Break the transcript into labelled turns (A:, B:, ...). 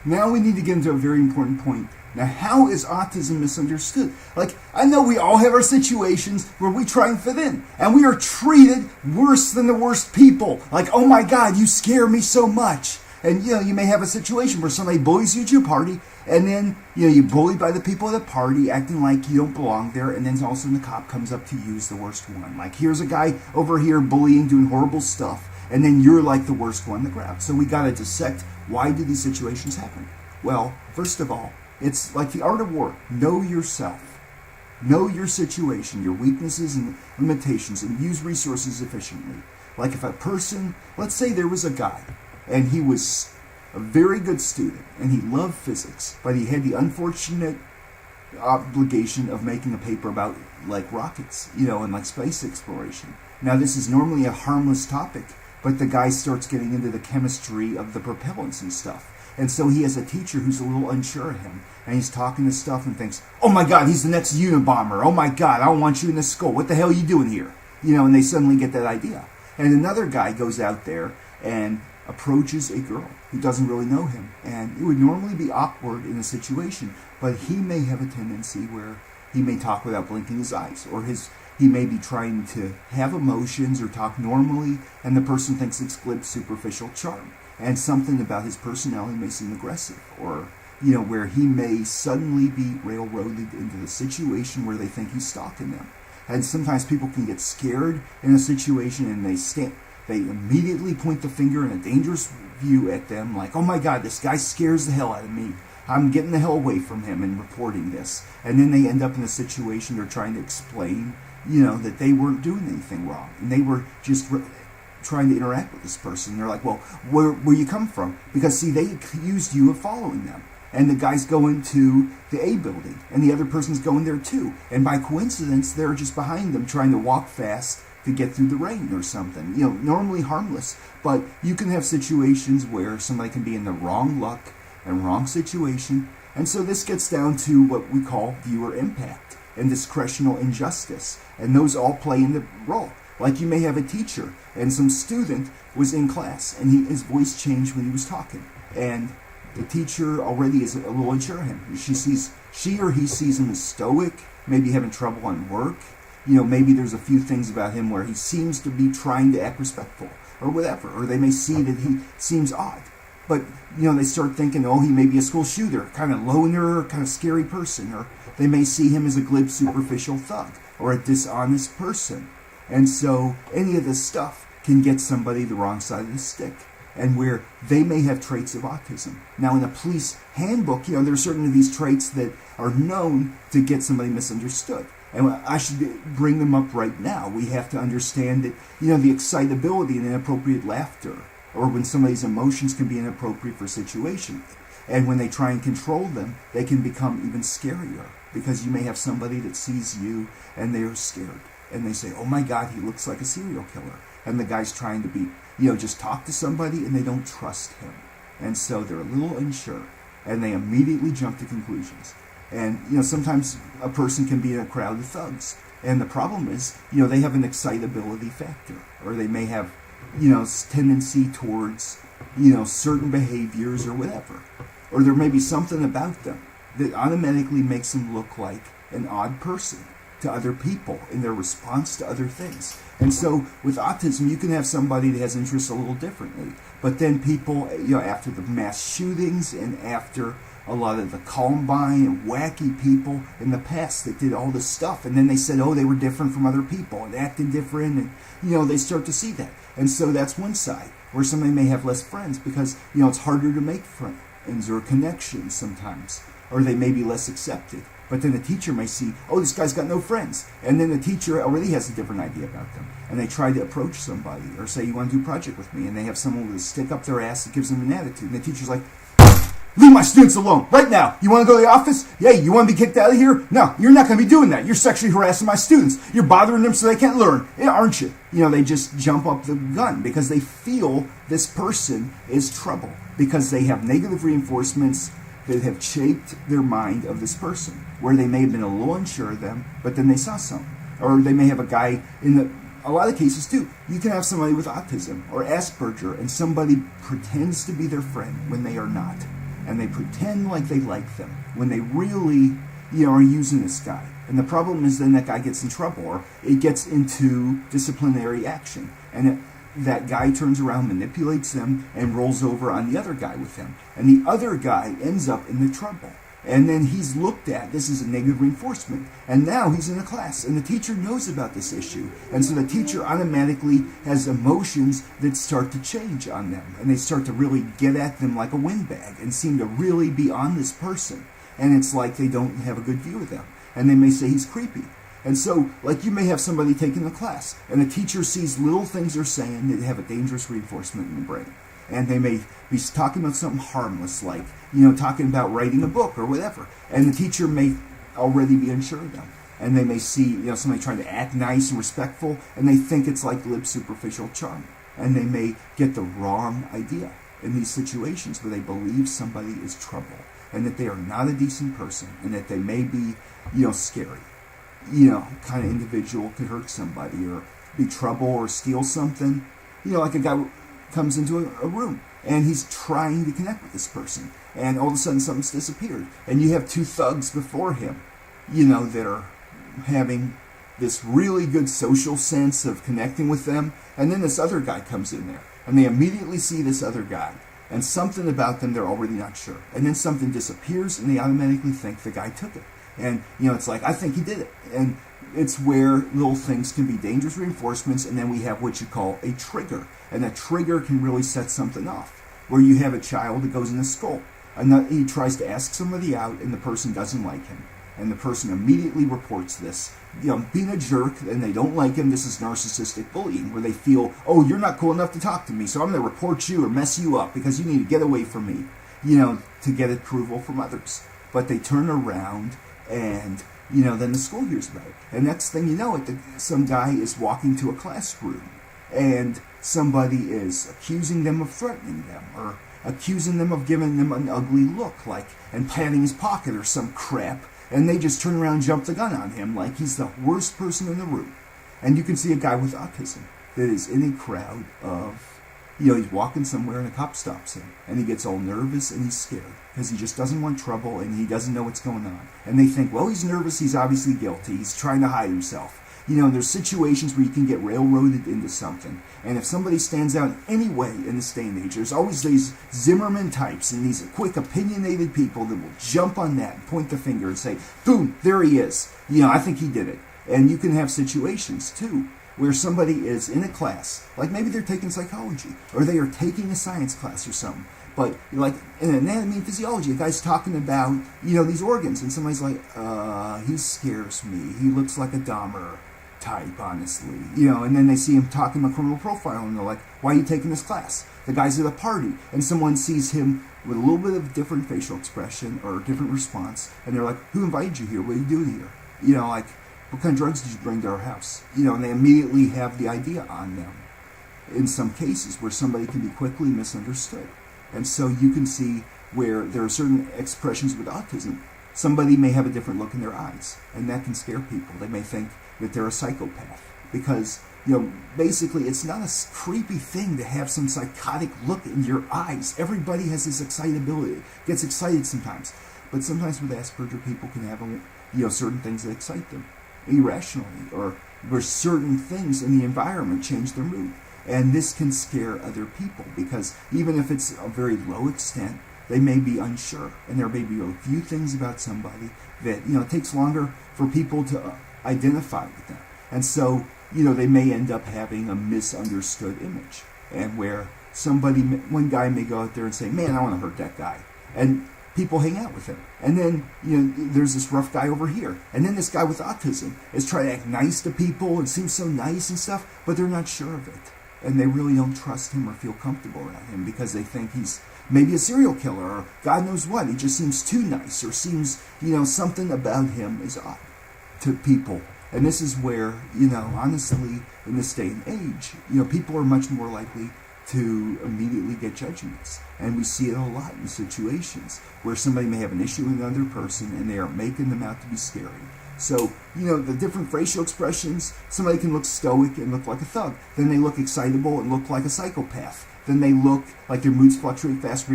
A: now we need to get into a very important point. Now, how is autism misunderstood? Like, I know we all have our situations where we try and fit in, and we are treated worse than the worst people. Like, oh my God, you scare me so much. And, you may have a situation where somebody bullies you at your party, and then, you're bullied by the people at the party, acting like you don't belong there, and then all of a sudden the cop comes up to you as the worst one. Like, here's a guy over here bullying, doing horrible stuff, and then you're like the worst one in the crowd. So we got to dissect, why do these situations happen? Well, first of all, it's like the art of war. Know yourself. Know your situation, your weaknesses and limitations, and use resources efficiently. Like if a person, let's say there was a guy, and he was a very good student, and he loved physics, but he had the unfortunate obligation of making a paper about like rockets, and like space exploration. Now this is normally a harmless topic, but the guy starts getting into the chemistry of the propellants and stuff. And so he has a teacher who's a little unsure of him. And he's talking this stuff and thinks, oh my God, he's the next Unabomber. Oh my God, I don't want you in this school. What the hell are you doing here? And they suddenly get that idea. And another guy goes out there and approaches a girl who doesn't really know him. And it would normally be awkward in a situation, but he may have a tendency where he may talk without blinking his eyes, or he may be trying to have emotions or talk normally, and the person thinks it's glib, superficial charm. And something about his personality may seem aggressive, or, where he may suddenly be railroaded into the situation where they think he's stalking them. And sometimes people can get scared in a situation and they immediately point the finger in a dangerous view at them, like, oh my God, this guy scares the hell out of me. I'm getting the hell away from him and reporting this. And then they end up in a situation they're trying to explain, that they weren't doing anything wrong. And they were just trying to interact with this person. They're like, well, where you come from? Because, see, they accused you of following them. And the guy's going to the A building, and the other person's going there too. And by coincidence, they're just behind them trying to walk fast to get through the rain or something. Normally harmless. But you can have situations where somebody can be in the wrong luck and wrong situation. And so this gets down to what we call viewer impact and discretional injustice. And those all play in the role. Like you may have a teacher, and some student was in class, and his voice changed when he was talking. And the teacher already is a little unsure of him. She or he sees him as stoic, maybe having trouble on work. Maybe there's a few things about him where he seems to be trying to act respectful, or whatever. Or they may see that he seems odd. But, they start thinking, oh, he may be a school shooter, kind of loner, kind of scary person. Or they may see him as a glib, superficial thug, or a dishonest person. And so any of this stuff can get somebody the wrong side of the stick, and where they may have traits of autism. Now, in a police handbook, there are certain of these traits that are known to get somebody misunderstood. And I should bring them up right now. We have to understand that, the excitability and inappropriate laughter, or when somebody's emotions can be inappropriate for a situation. And when they try and control them, they can become even scarier, because you may have somebody that sees you and they're scared. And they say, oh my God, he looks like a serial killer. And the guy's trying to be, just talk to somebody, and they don't trust him. And so they're a little unsure, and they immediately jump to conclusions. And, sometimes a person can be in a crowd of thugs. And the problem is, they have an excitability factor, or they may have, tendency towards, certain behaviors or whatever. Or there may be something about them that automatically makes them look like an odd person to other people in their response to other things. And so with autism, you can have somebody that has interests a little differently. But then people, after the mass shootings and after a lot of the Columbine and wacky people in the past that did all this stuff, and then they said, oh, they were different from other people and acted different, and, they start to see that. And so that's one side, where somebody may have less friends because, it's harder to make friends or connections sometimes, or they may be less accepted. But then the teacher may see, oh, this guy's got no friends. And then the teacher already has a different idea about them. And they try to approach somebody or say, you want to do a project with me? And they have someone with a stick up their ass that gives them an attitude. And the teacher's like, leave my students alone right now. You want to go to the office? Yeah, you want to be kicked out of here? No, you're not going to be doing that. You're sexually harassing my students. You're bothering them so they can't learn. Yeah, aren't you? They just jump up the gun because they feel this person is trouble because they have negative reinforcements that have shaped their mind of this person, where they may have been a little unsure of them, but then they saw some. Or they may have a guy a lot of cases too, you can have somebody with autism or Asperger, and somebody pretends to be their friend when they are not. and they pretend like they like them when they really, are using this guy. And the problem is then that guy gets in trouble, or it gets into disciplinary action, and that guy turns around, manipulates them, and rolls over on the other guy with him. And the other guy ends up in the trouble. And then he's looked at, this is a negative reinforcement, and now he's in a class, and the teacher knows about this issue. And so the teacher automatically has emotions that start to change on them, and they start to really get at them like a windbag, and seem to really be on this person. And it's like they don't have a good view of them. And they may say he's creepy. And so, like, you may have somebody taking a class, and the teacher sees little things they're saying that have a dangerous reinforcement in the brain. And they may be talking about something harmless, like, talking about writing a book or whatever. And the teacher may already be unsure of them. And they may see, somebody trying to act nice and respectful, and they think it's like lip superficial charm. And they may get the wrong idea in these situations where they believe somebody is trouble, and that they are not a decent person, and that they may be, scary. Kind of individual could hurt somebody or be trouble or steal something. Like a guy comes into a room and he's trying to connect with this person, and all of a sudden something's disappeared, and you have two thugs before him, that are having this really good social sense of connecting with them, and then this other guy comes in there, and they immediately see this other guy, and something about them they're already not sure, and then something disappears, and they automatically think the guy took it. And, it's like, I think he did it. And it's where little things can be dangerous reinforcements, and then we have what you call a trigger. And a trigger can really set something off, where you have a child that goes in a school, and he tries to ask somebody out, and the person doesn't like him. And the person immediately reports this, being a jerk, and they don't like him. This is narcissistic bullying, where they feel, oh, you're not cool enough to talk to me, so I'm going to report you or mess you up because you need to get away from me, to get approval from others. But they turn around, and then the school hears about it. And next thing you know, some guy is walking to a classroom, and somebody is accusing them of threatening them, or accusing them of giving them an ugly look, and patting his pocket or some crap, and they just turn around and jump the gun on him like he's the worst person in the room. And you can see a guy with autism that is in a crowd of, he's walking somewhere and a cop stops him, and he gets all nervous and he's scared because he just doesn't want trouble and he doesn't know what's going on. And they think, well, he's nervous, he's obviously guilty, he's trying to hide himself. There's situations where you can get railroaded into something. And if somebody stands out in any way in this day and age, there's always these Zimmerman types and these quick, opinionated people that will jump on that and point the finger and say, boom, there he is. I think he did it. And you can have situations, too, where somebody is in a class, like maybe they're taking psychology, or they are taking a science class or something. But like in anatomy and physiology, a guy's talking about, these organs, and somebody's like, he scares me. He looks like a Dahmer type, honestly. And then they see him talking about criminal profiling, and they're like, why are you taking this class? The guy's at a party, and someone sees him with a little bit of different facial expression or different response, and they're like, who invited you here? What are you doing here? What kind of drugs did you bring to our house? And they immediately have the idea on them in some cases where somebody can be quickly misunderstood. And so you can see where there are certain expressions with autism. Somebody may have a different look in their eyes, and that can scare people. They may think that they're a psychopath because, basically it's not a creepy thing to have some psychotic look in your eyes. Everybody has this excitability, gets excited sometimes. But sometimes with Asperger, people can have, certain things that excite them irrationally, or where certain things in the environment change their mood. And this can scare other people because even if it's a very low extent, they may be unsure. And there may be a few things about somebody that, it takes longer for people to identify with them. And so, they may end up having a misunderstood image. And where one guy may go out there and say, man, I want to hurt that guy. And people hang out with him. And then, there's this rough guy over here. And then this guy with autism is trying to act nice to people and seems so nice and stuff, but they're not sure of it. And they really don't trust him or feel comfortable around him because they think he's maybe a serial killer or God knows what. He just seems too nice or seems, something about him is odd to people. And this is where, honestly, in this day and age, people are much more likely to immediately get judgments. And we see it a lot in situations where somebody may have an issue with another person and they are making them out to be scary. So, the different facial expressions, somebody can look stoic and look like a thug. Then they look excitable and look like a psychopath. Then they look like their moods fluctuate fast,